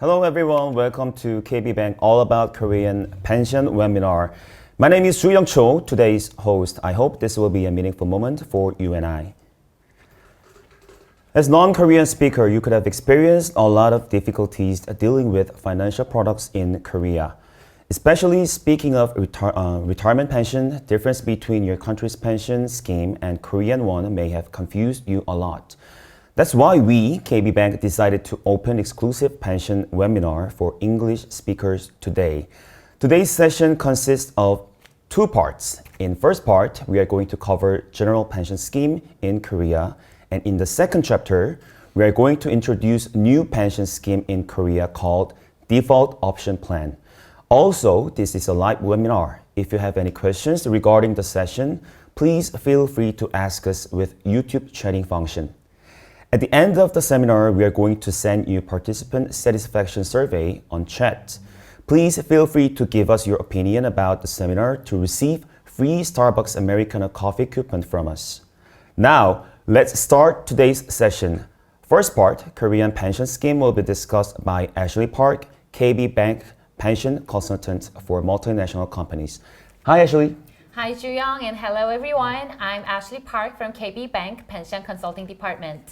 Hello everyone, welcome to KB Bank All About Korean Pension webinar. My name is Joo-young Cho, today's host. I hope this will be a meaningful moment for you and I. As non-Korean speaker, you could have experienced a lot of difficulties dealing with financial products in Korea. Especially speaking of retirement pension, difference between your country's pension scheme and Korean one may have confused you a lot. That's why we, KB Bank, decided to open exclusive pension webinar for English speakers today. Today's session consists of two parts. In first part, we are going to cover general pension scheme in Korea. And in the second chapter, we are going to introduce new pension scheme in Korea called default option plan. Also, this is a live webinar. If you have any questions regarding the session, please feel free to ask us with YouTube chatting function. At the end of the seminar, we are going to send you participant satisfaction survey on chat. Please feel free to give us your opinion about the seminar to receive free Starbucks Americano coffee coupon from us. Now, let's start today's session. First part, Korean pension scheme will be discussed by Ashley Park, KB Bank pension consultant for multinational companies. Hi, Ashley. Hi, Joo-young, and hello, everyone. I'm Ashley Park from KB Bank Pension Consulting Department.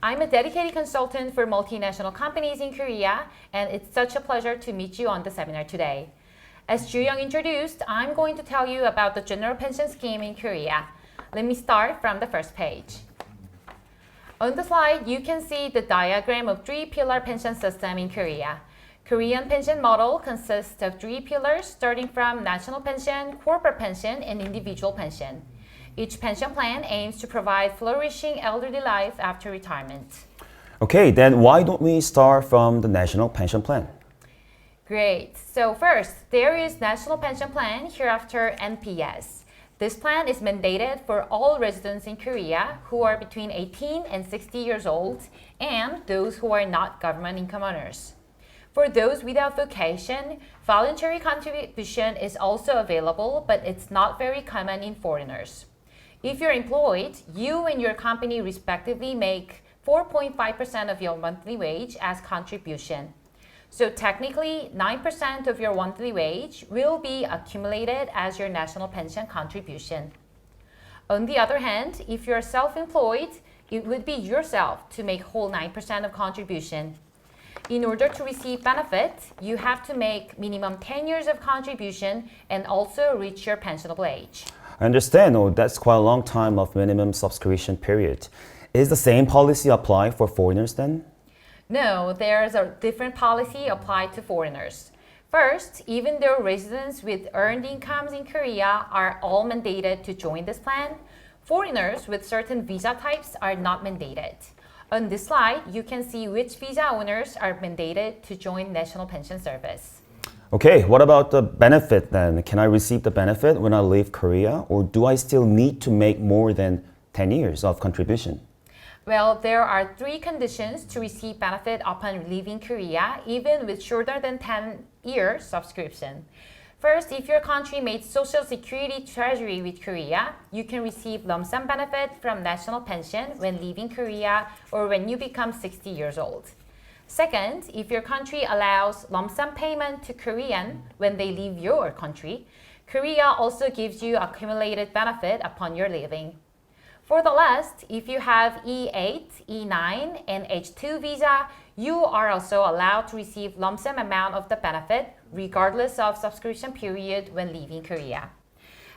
I'm a dedicated consultant for multinational companies in Korea, and it's such a pleasure to meet you on the seminar today. As Joo-young introduced, I'm going to tell you about the general pension scheme in Korea. Let me start from the first page. On the slide, you can see the diagram of three-pillar pension system in Korea. Korean pension model consists of three pillars starting from national pension, corporate pension, and individual pension. Each pension plan aims to provide flourishing elderly life after retirement. Okay, then why don't we start from the national pension plan? Great. So first, there is National Pension Plan, hereafter NPS. This plan is mandated for all residents in Korea who are between 18 and 60 years old and those who are not government income earners. For those without vocation, voluntary contribution is also available, but it's not very common in foreigners. If you're employed, you and your company respectively make 4.5% of your monthly wage as contribution. So technically, 9% of your monthly wage will be accumulated as your national pension contribution. On the other hand, if you're self-employed, it would be yourself to make whole 9% of contribution. In order to receive benefit, you have to make minimum 10 years of contribution and also reach your pensionable age. I understand. Oh, that's quite a long time of minimum subscription period. Is the same policy applied for foreigners then? No, there's a different policy applied to foreigners. First, even though residents with earned incomes in Korea are all mandated to join this plan, foreigners with certain visa types are not mandated. On this slide, you can see which visa owners are mandated to join National Pension Service. Okay, what about the benefit then? Can I receive the benefit when I leave Korea, or do I still need to make more than 10 years of contribution? Well, there are three conditions to receive benefit upon leaving Korea, even with shorter than 10-year subscription. First, if your country made Social Security treasury with Korea, you can receive lump sum benefit from national pension when leaving Korea or when you become 60 years old. Second, if your country allows lump sum payment to Korean when they leave your country, Korea also gives you accumulated benefit upon your leaving. For the last, if you have E8, E9, and H2 visa, you are also allowed to receive lump sum amount of the benefit regardless of subscription period when leaving Korea.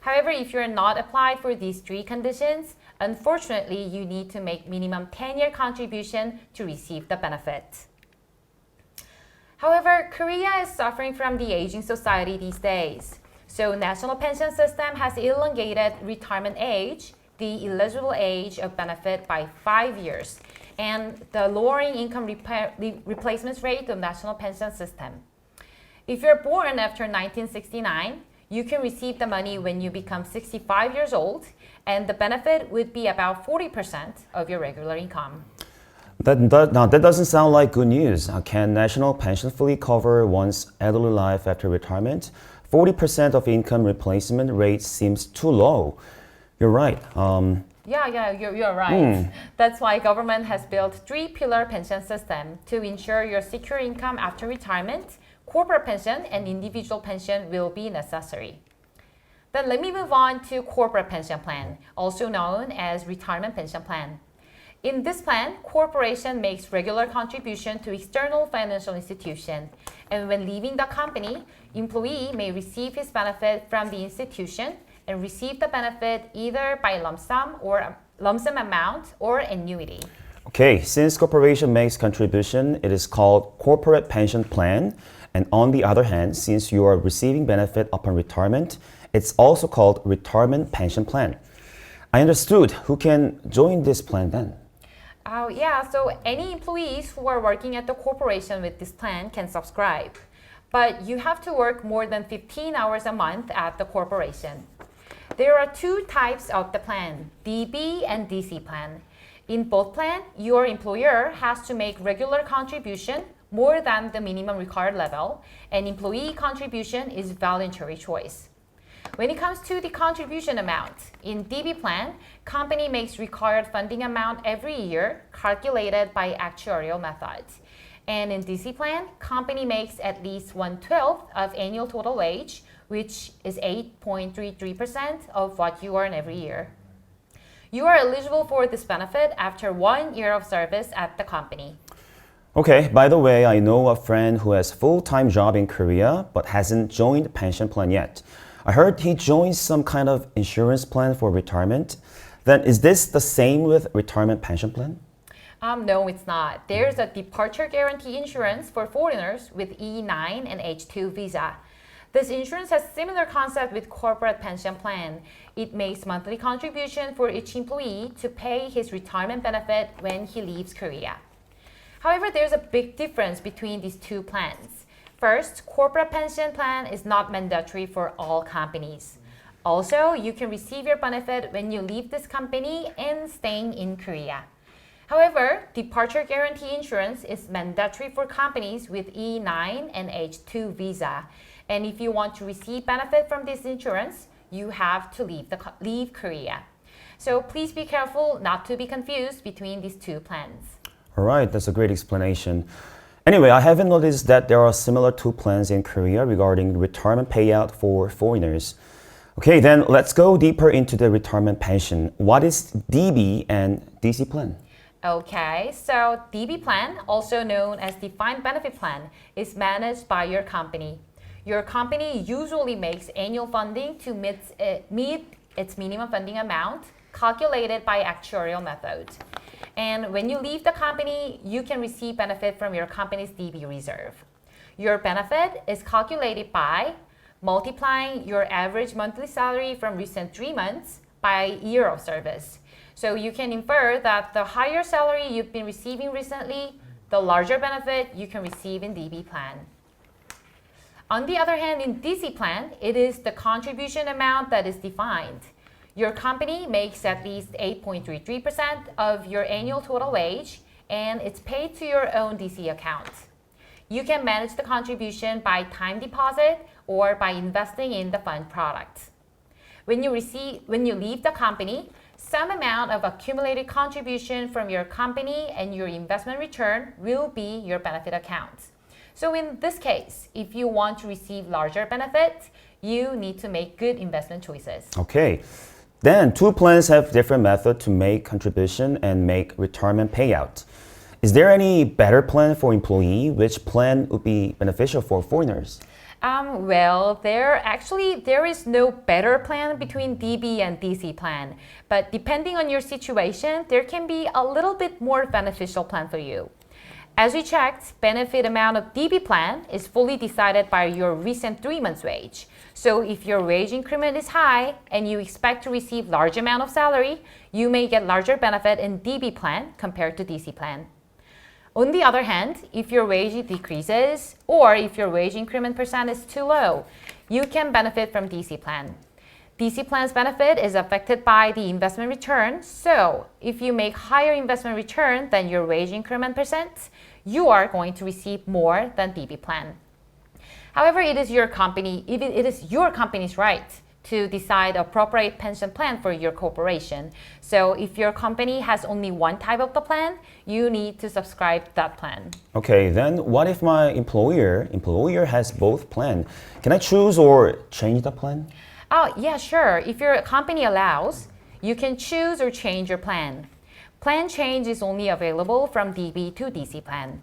However, if you're not applied for these three conditions, unfortunately, you need to make minimum 10-year contribution to receive the benefit. However, Korea is suffering from the aging society these days. So national pension system has elongated retirement age, the eligible age of benefit by 5 years, and the lowering income replacement rate of national pension system. If you're born after 1969, you can receive the money when you become 65 years old, and the benefit would be about 40% of your regular income. Now, that doesn't sound like good news. Can national pension fully cover one's elderly life after retirement? 40% of income replacement rate seems too low. You're right. Yeah, you're right. That's why government has built three-pillar pension system to ensure your secure income after retirement. Corporate pension and individual pension will be necessary. Then let me move on to corporate pension plan, also known as retirement pension plan. In this plan, corporation makes regular contribution to external financial institution, and when leaving the company, employee may receive his benefit from the institution and receive the benefit either by lump sum amount or annuity. Okay, since corporation makes contribution, it is called corporate pension plan. And on the other hand, since you are receiving benefit upon retirement, it's also called retirement pension plan. I understood. Who can join this plan then? Oh, yeah, so any employees who are working at the corporation with this plan can subscribe. But you have to work more than 15 hours a month at the corporation. There are two types of the plan, DB and DC plan. In both plans, your employer has to make regular contribution more than the minimum required level, and employee contribution is voluntary choice. When it comes to the contribution amount, in DB plan, company makes required funding amount every year, calculated by actuarial methods. And in DC plan, company makes at least 1/12 of annual total wage, which is 8.33% of what you earn every year. You are eligible for this benefit after 1 year of service at the company. Okay, by the way, I know a friend who has full-time job in Korea but hasn't joined pension plan yet. I heard he joined some kind of insurance plan for retirement. Then is this the same with retirement pension plan? No, it's not. There's a departure guarantee insurance for foreigners with E9 and H2 visa. This insurance has similar concept with corporate pension plan. It makes monthly contribution for each employee to pay his retirement benefit when he leaves Korea. However, there's a big difference between these two plans. First, corporate pension plan is not mandatory for all companies. Also, you can receive your benefit when you leave this company and staying in Korea. However, departure guarantee insurance is mandatory for companies with E9 and H2 visa. And if you want to receive benefit from this insurance, you have to leave Korea. So please be careful not to be confused between these two plans. All right, that's a great explanation. Anyway, I haven't noticed that there are similar two plans in Korea regarding retirement payout for foreigners. Okay, then let's go deeper into the retirement pension. What is DB and DC plan? Okay, so DB plan, also known as defined benefit plan, is managed by your company. Your company usually makes annual funding to meet its minimum funding amount, calculated by actuarial methods. And when you leave the company, you can receive benefit from your company's DB reserve. Your benefit is calculated by multiplying your average monthly salary from recent 3 months by year of service. So you can infer that the higher salary you've been receiving recently, the larger benefit you can receive in DB plan. On the other hand, in DC plan, it is the contribution amount that is defined. Your company makes at least 8.33% of your annual total wage, and it's paid to your own DC account. You can manage the contribution by time deposit or by investing in the fund product. When you leave the company, some amount of accumulated contribution from your company and your investment return will be your benefit account. So in this case, if you want to receive larger benefits, you need to make good investment choices. Okay. Then two plans have different methods to make contribution and make retirement payout. Is there any better plan for employee? Which plan would be beneficial for foreigners? Well, there is no better plan between DB and DC plan. But depending on your situation, there can be a little bit more beneficial plan for you. As we checked, benefit amount of DB plan is fully decided by your recent 3 months wage. So if your wage increment is high and you expect to receive large amount of salary, you may get larger benefit in DB plan compared to DC plan. On the other hand, if your wage decreases or if your wage increment percent is too low, you can benefit from DC plan. DC plan's benefit is affected by the investment return. So if you make higher investment return than your wage increment percent, you are going to receive more than DB plan. However, it is your company's right to decide appropriate pension plan for your corporation. So if your company has only one type of the plan, you need to subscribe to that plan. Okay, then what if my employer has both plan? Can I choose or change the plan? Oh, yeah, sure. If your company allows, you can choose or change your plan. Plan change is only available from DB to DC plan.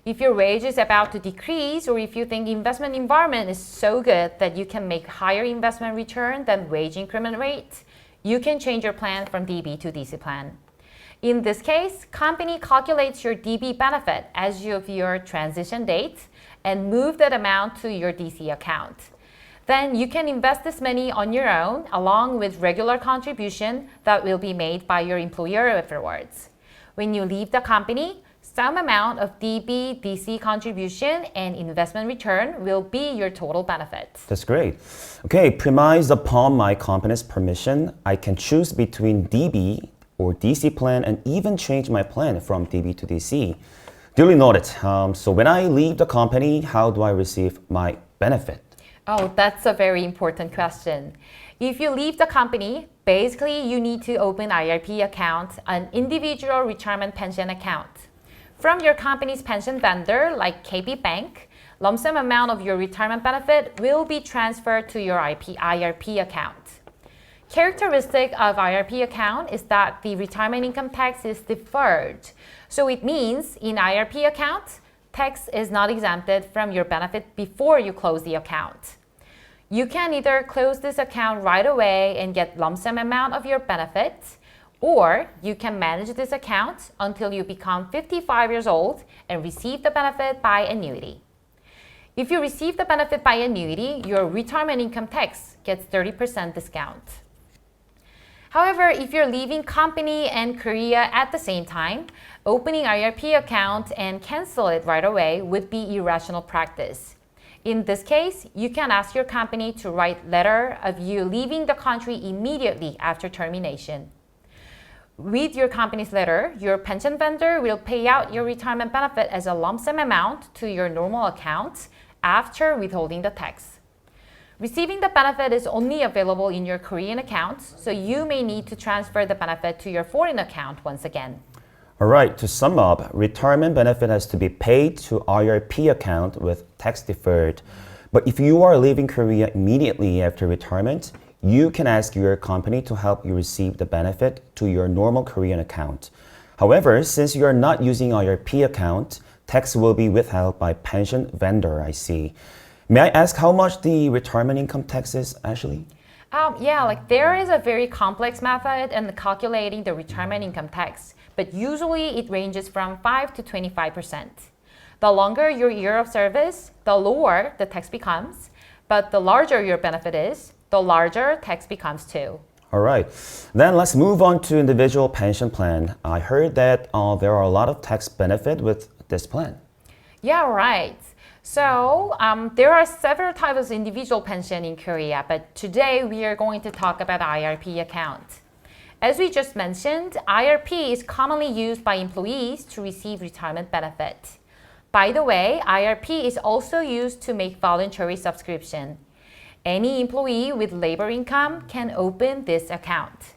If your wage is about to decrease, or if you think investment environment is so good that you can make higher investment return than wage increment rate, you can change your plan from DB to DC plan. In this case, company calculates your DB benefit as of your transition date and move that amount to your DC account. Then you can invest this money on your own along with regular contribution that will be made by your employer afterwards. When you leave the company, some amount of DB, DC contribution and investment return will be your total benefit. That's great. Okay, premised upon my company's permission, I can choose between DB or DC plan and even change my plan from DB to DC. Duly noted. So when I leave the company, how do I receive my benefit? Oh, that's a very important question. If you leave the company, basically you need to open IRP account, an individual retirement pension account. From your company's pension vendor, like KB Bank, lump sum amount of your retirement benefit will be transferred to your IRP account. Characteristic of IRP account is that the retirement income tax is deferred. So it means in IRP account, tax is not exempted from your benefit before you close the account. You can either close this account right away and get lump sum amount of your benefit, or you can manage this account until you become 55 years old and receive the benefit by annuity. If you receive the benefit by annuity, your retirement income tax gets 30% discount. However, if you're leaving company and Korea at the same time, opening IRP account and cancel it right away would be irrational practice. In this case, you can ask your company to write letter of you leaving the country immediately after termination. With your company's letter, your pension vendor will pay out your retirement benefit as a lump sum amount to your normal account after withholding the tax. Receiving the benefit is only available in your Korean account, so you may need to transfer the benefit to your foreign account once again. All right, to sum up, retirement benefit has to be paid to IRP account with tax deferred. But if you are leaving Korea immediately after retirement, you can ask your company to help you receive the benefit to your normal Korean account. However, since you are not using IRP account, tax will be withheld by pension vendor, I see. May I ask how much the retirement income tax is, Ashley? There is a very complex method in calculating the retirement income tax, but usually it ranges from 5 to 25%. The longer your year of service, the lower the tax becomes, but the larger your benefit is, the larger tax becomes too. All right, then let's move on to individual pension plan. I heard that there are a lot of tax benefit with this plan. Yeah, right. So there are several types of individual pension in Korea, but today we are going to talk about IRP account. As we just mentioned, IRP is commonly used by employees to receive retirement benefit. By the way, IRP is also used to make voluntary subscription. Any employee with labor income can open this account.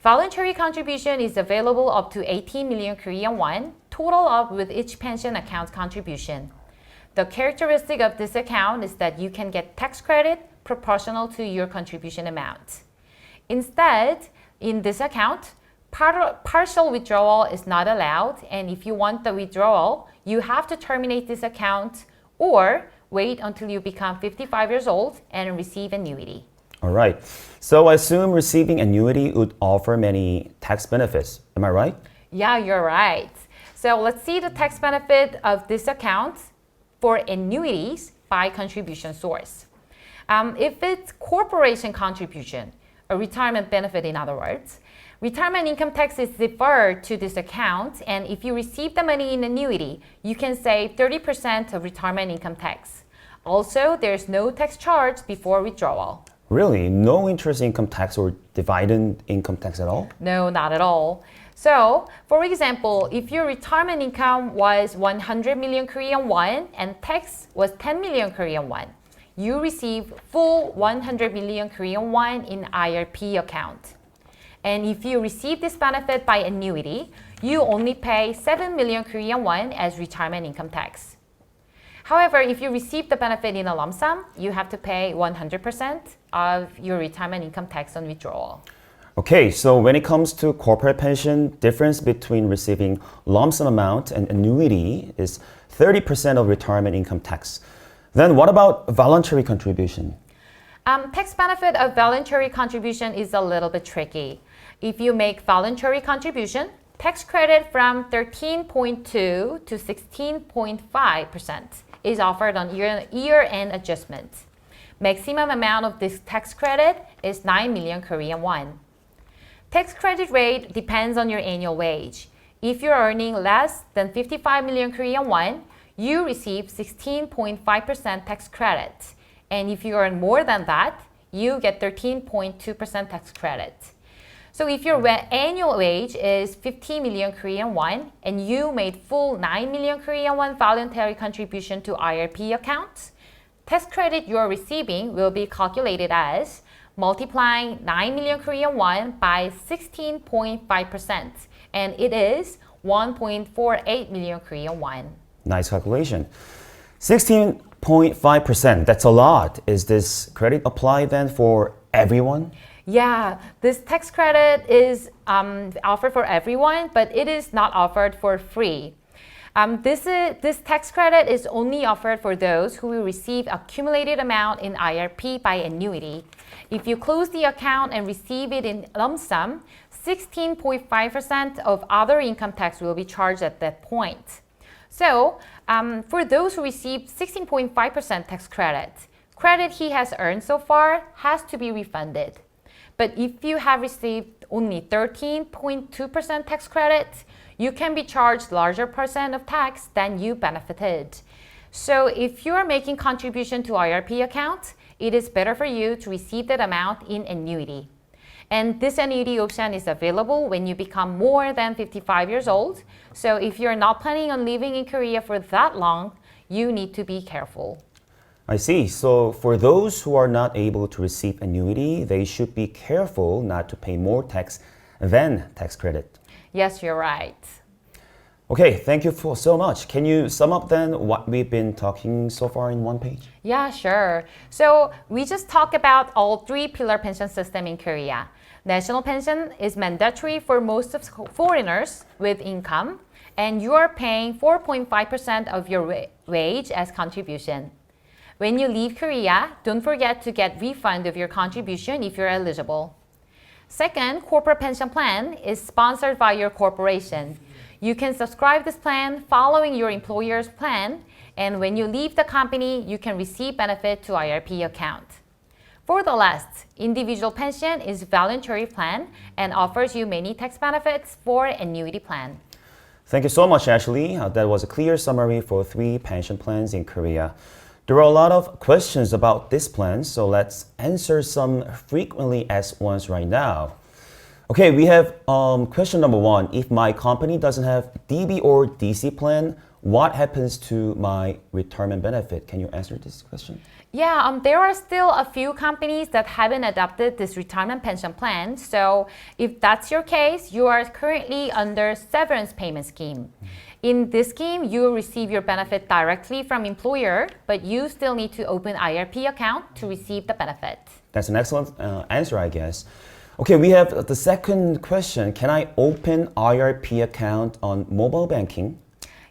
Voluntary contribution is available up to 18 million Korean won, total up with each pension account contribution. The characteristic of this account is that you can get tax credit proportional to your contribution amount. Instead, in this account, partial withdrawal is not allowed, and if you want the withdrawal, you have to terminate this account or wait until you become 55 years old and receive annuity. All right. So I assume receiving annuity would offer many tax benefits. Am I right? Yeah, you're right. So let's see the tax benefit of this account for annuities by contribution source. If it's corporation contribution, a retirement benefit in other words, retirement income tax is deferred to this account, and if you receive the money in annuity, you can save 30% of retirement income tax. Also, there's no tax charge before withdrawal. Really? No interest income tax or dividend income tax at all? No, not at all. So, for example, if your retirement income was 100 million Korean won and tax was 10 million Korean won, you receive full 100 million Korean won in IRP account. And if you receive this benefit by annuity, you only pay 7 million Korean won as retirement income tax. However, if you receive the benefit in a lump sum, you have to pay 100% of your retirement income tax on withdrawal. Okay, so when it comes to corporate pension, difference between receiving lump sum amount and annuity is 30% of retirement income tax. Then what about voluntary contribution? Tax benefit of voluntary contribution is a little bit tricky. If you make voluntary contribution, tax credit from 13.2 to 16.5% is offered on year-end adjustment. Maximum amount of this tax credit is 9 million Korean won. Tax credit rate depends on your annual wage. If you're earning less than 55 million Korean won, you receive 16.5% tax credit. And if you earn more than that, you get 13.2% tax credit. So if your annual wage is 50 million Korean won and you made full 9 million Korean won voluntary contribution to IRP account, tax credit you're receiving will be calculated as multiplying 9 million Korean won by 16.5%, and it is 1.48 million Korean won. Nice calculation. 16.5%, that's a lot. Is this credit applied then for everyone? Yeah, this tax credit is offered for everyone, but it is not offered for free. This tax credit is only offered for those who will receive accumulated amount in IRP by annuity. If you close the account and receive it in lump sum, 16.5% of other income tax will be charged at that point. So, for those who receive 16.5% tax credit he has earned so far has to be refunded. But if you have received only 13.2% tax credit, you can be charged larger percent of tax than you benefited. So if you are making contribution to IRP account, it is better for you to receive that amount in annuity. And this annuity option is available when you become more than 55 years old. So if you're not planning on living in Korea for that long, you need to be careful. I see. So for those who are not able to receive annuity, they should be careful not to pay more tax than tax credit. Yes, you're right. Okay, thank you for so much. Can you sum up then what we've been talking so far in one page? Yeah, sure. So we just talked about all three pillar pension system in Korea. National pension is mandatory for most of foreigners with income, and you are paying 4.5% of your wage as contribution. When you leave Korea, don't forget to get refund of your contribution if you're eligible. Second, corporate pension plan is sponsored by your corporation. You can subscribe this plan following your employer's plan, and when you leave the company, you can receive benefit to IRP account. For the last, individual pension is voluntary plan and offers you many tax benefits for annuity plan. Thank you so much, Ashley. That was a clear summary for 3 pension plans in Korea. There are a lot of questions about this plan, so let's answer some frequently asked ones right now. Okay, we have question number 1. If my company doesn't have DB or DC plan, what happens to my retirement benefit? Can you answer this question? Yeah, there are still a few companies that haven't adopted this retirement pension plan. So if that's your case, you are currently under severance payment scheme. In this scheme, you will receive your benefit directly from employer, but you still need to open IRP account to receive the benefit. That's an excellent answer, I guess. Okay, we have the second question. Can I open IRP account on mobile banking?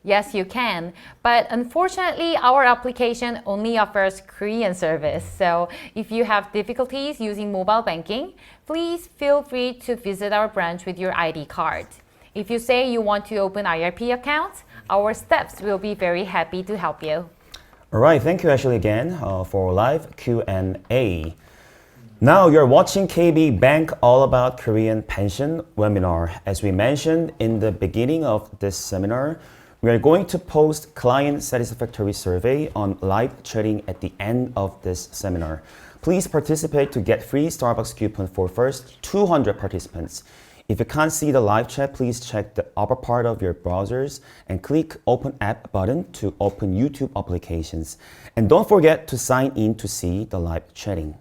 Yes, you can. But unfortunately, our application only offers Korean service. So if you have difficulties using mobile banking, please feel free to visit our branch with your ID card. If you say you want to open IRP accounts, our staffs will be very happy to help you. All right, thank you Ashley again for live Q&A. Now you're watching KB Bank All About Korean Pension webinar. As we mentioned in the beginning of this seminar, we are going to post client satisfactory survey on live chatting at the end of this seminar. Please participate to get free Starbucks coupon for first 200 participants. If you can't see the live chat, please check the upper part of your browsers and click Open App button to open YouTube applications. And don't forget to sign in to see the live chatting.